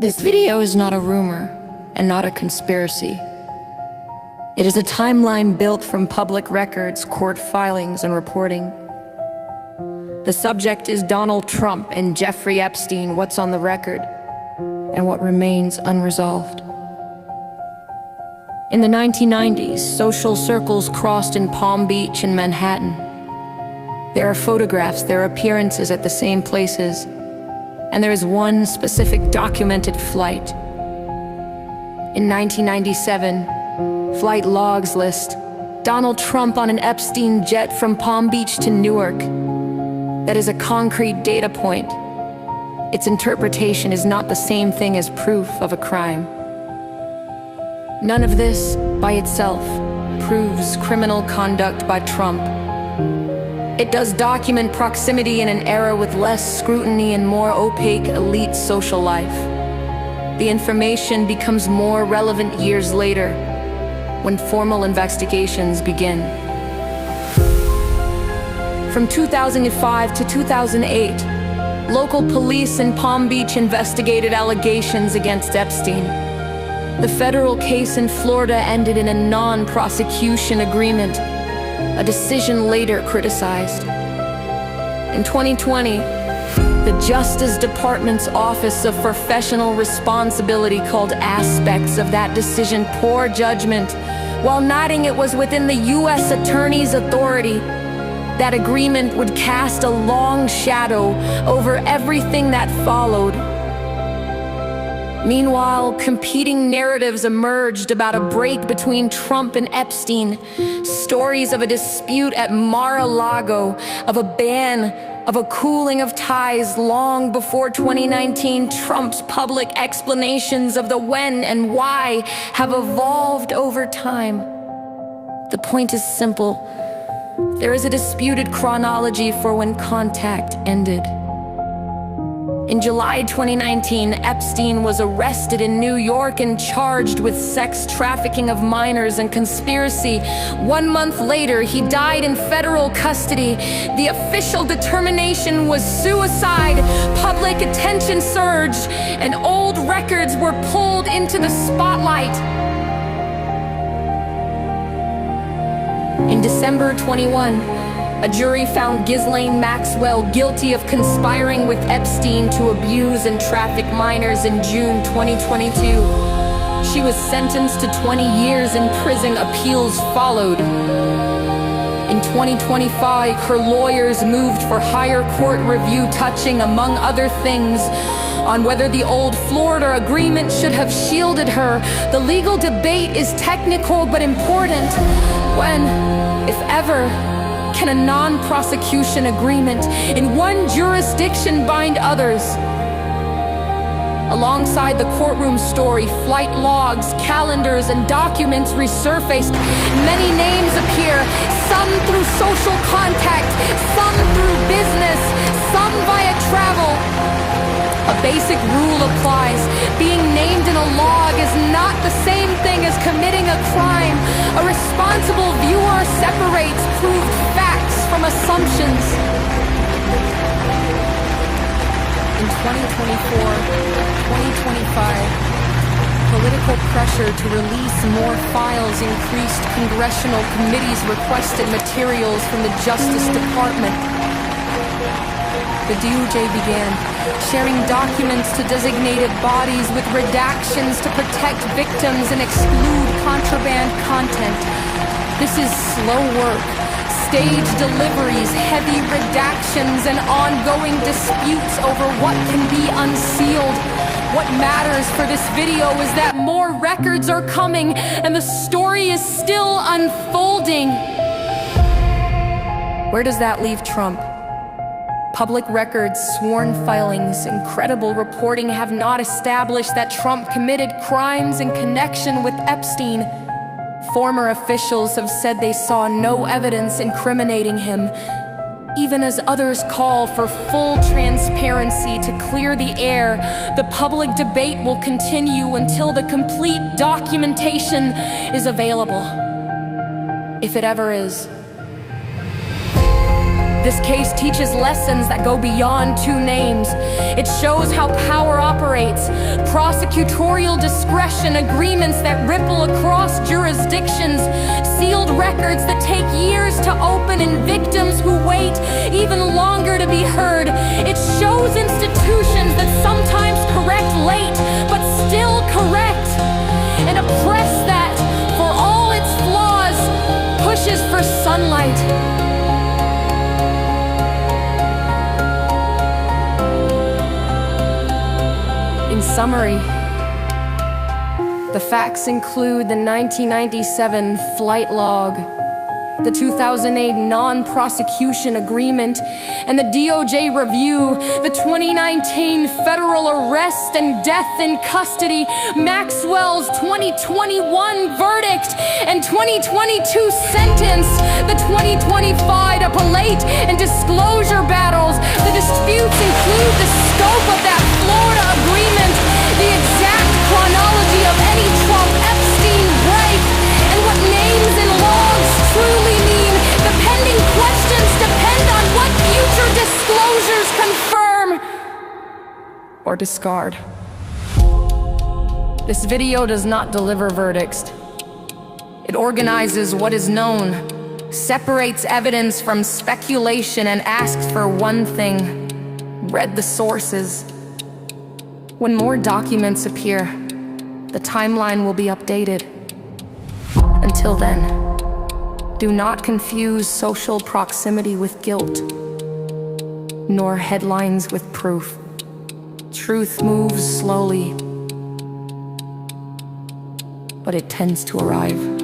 This video is not a rumor and not a conspiracy. It is a timeline built from public records, court filings, and reporting. The subject is Donald Trump and Jeffrey Epstein, what's on the record, and what remains unresolved. In the 1990s, social circles crossed in Palm Beach and Manhattan. There are photographs, their appearances at the same places, and there is one specific documented flight. In 1997, flight logs list Donald Trump on an Epstein jet from Palm Beach to Newark. That is a concrete data point. Its interpretation is not the same thing as proof of a crime. None of this, by itself, proves criminal conduct by Trump. It does document proximity in an era with less scrutiny and more opaque elite social life. The information becomes more relevant years later, when formal investigations begin. From 2005 to 2008, local police in Palm Beach investigated allegations against Epstein. The federal case in Florida ended in a non-prosecution agreement, a decision later criticized. In 2020, the Justice Department's Office of Professional Responsibility called aspects of that decision poor judgment, while noting it was within the U.S. Attorney's authority. That agreement would cast a long shadow over everything that followed. Meanwhile, competing narratives emerged about a break between Trump and Epstein, stories of a dispute at Mar-a-Lago, of a ban, of a cooling of ties long before 2019. Trump's public explanations of the when and why have evolved over time. The point is simple. There is a disputed chronology for when contact ended. In July 2019, Epstein was arrested in New York and charged with sex trafficking of minors and conspiracy. 1 month later, he died in federal custody. The official determination was suicide. Public attention surged, and old records were pulled into the spotlight. In December 21, a jury found Ghislaine Maxwell guilty of conspiring with Epstein to abuse and traffic minors in June 2022. She was sentenced to 20 years in prison. Appeals followed. In 2025, her lawyers moved for higher court review, touching, among other things, on whether the old Florida agreement should have shielded her. The legal debate is technical but important. When, if ever, can a non-prosecution agreement in one jurisdiction bind others? Alongside the courtroom story, flight logs, calendars, and documents resurfaced. Many names appear, some through social contact, some through business, some via travel. A basic rule applies. Being named in a log is not the same thing as committing a crime. A responsible viewer separates proved facts from assumptions. In 2024, 2025, political pressure to release more files increased. Congressional committees requested materials from the Justice Department. The DOJ began sharing documents to designated bodies with redactions to protect victims and exclude contraband content. This is slow work. Stage deliveries, heavy redactions, and ongoing disputes over what can be unsealed. What matters for this video is that more records are coming and the story is still unfolding. Where does that leave Trump? Public records, sworn filings, and credible reporting have not established that Trump committed crimes in connection with Epstein. Former officials have said they saw no evidence incriminating him, even as others call for full transparency to clear the air. The public debate will continue until the complete documentation is available, if it ever is. This case teaches lessons that go beyond two names. It shows how power operates, prosecutorial discretion, agreements that ripple across jurisdictions, sealed records that take years to open, and victims who wait even longer to be heard. It shows institutions that sometimes correct late, but still correct, and a press that, for all its flaws, pushes for sunlight. In summary, the facts include the 1997 flight log, the 2008 Non-Prosecution Agreement, and the DOJ review, the 2019 federal arrest and death in custody, Maxwell's 2021 verdict and 2022 sentence, the 2025 appellate and disclosure battles. The disputes include the scope of that Florida agreement, the exact chronology of any Trump Epstein break, and what names and logs truly mean. The pending questions depend on what future disclosures confirm or discard. This video does not deliver verdicts. It organizes what is known, separates evidence from speculation, and asks for one thing: read the sources. When more documents appear, the timeline will be updated. Until then, do not confuse social proximity with guilt, nor headlines with proof. Truth moves slowly, but it tends to arrive.